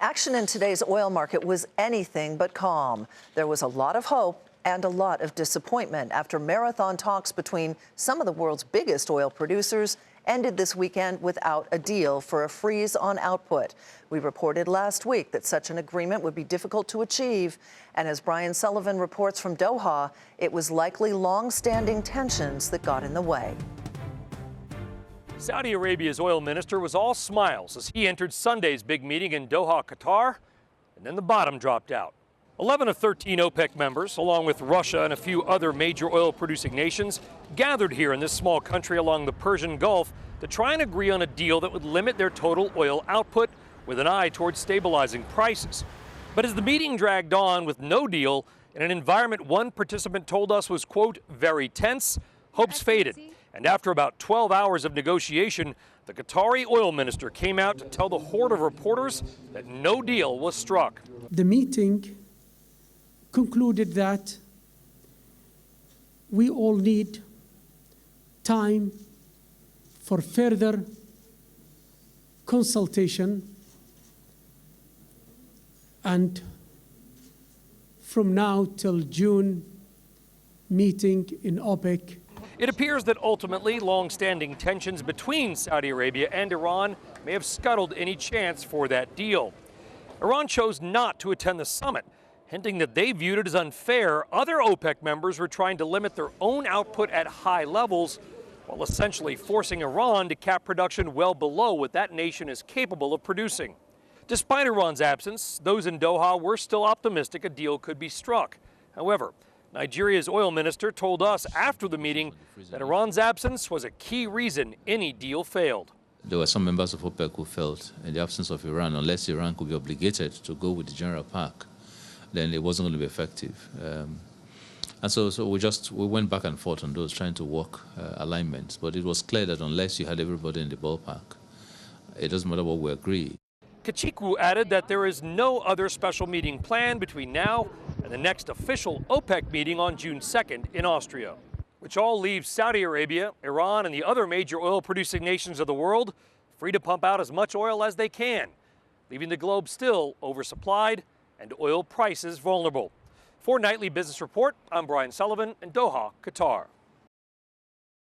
Action in today's oil market was anything but calm. There was a lot of hope and a lot of disappointment after marathon talks between some of the world's biggest oil producers ended this weekend without a deal for a freeze on output. We reported last week that such an agreement would be difficult to achieve. And as Brian Sullivan reports from Doha, it was likely long-standing tensions that got in the way. Saudi Arabia's oil minister was all smiles as he entered Sunday's big meeting in Doha, Qatar, and then the bottom dropped out. 11 of 13 OPEC members, along with Russia and a few other major oil-producing nations, gathered here in this small country along the Persian Gulf to try and agree on a deal that would limit their total oil output with an eye towards stabilizing prices. But as the meeting dragged on with no deal, in an environment one participant told us was, quote, very tense, hopes faded. And after about 12 hours of negotiation, the Qatari oil minister came out to tell the horde of reporters that no deal was struck. The meeting concluded that we all need time for further consultation, and from now till June meeting in OPEC. It appears that ultimately long-standing tensions between Saudi Arabia and Iran may have scuttled any chance for that deal. Iran chose not to attend the summit, hinting that they viewed it as unfair. Other OPEC members were trying to limit their own output at high levels, while essentially forcing Iran to cap production well below what that nation is capable of producing. Despite Iran's absence, those in Doha were still optimistic a deal could be struck. However, Nigeria's oil minister told us after the meeting that Iran's absence was a key reason any deal failed. There were some members of OPEC who felt in the absence of Iran, unless Iran could be obligated to go with the general pack, then it wasn't going to be effective. And so we went back and forth on those, trying to work alignments. But it was clear that unless you had everybody in the ballpark, it doesn't matter what we agree. Kachiku added that there is no other special meeting planned between now and the next official OPEC meeting on June 2nd in Austria, which all leaves Saudi Arabia, Iran, and the other major oil-producing nations of the world free to pump out as much oil as they can, leaving the globe still oversupplied and oil prices vulnerable. For Nightly Business Report, I'm Brian Sullivan in Doha, Qatar.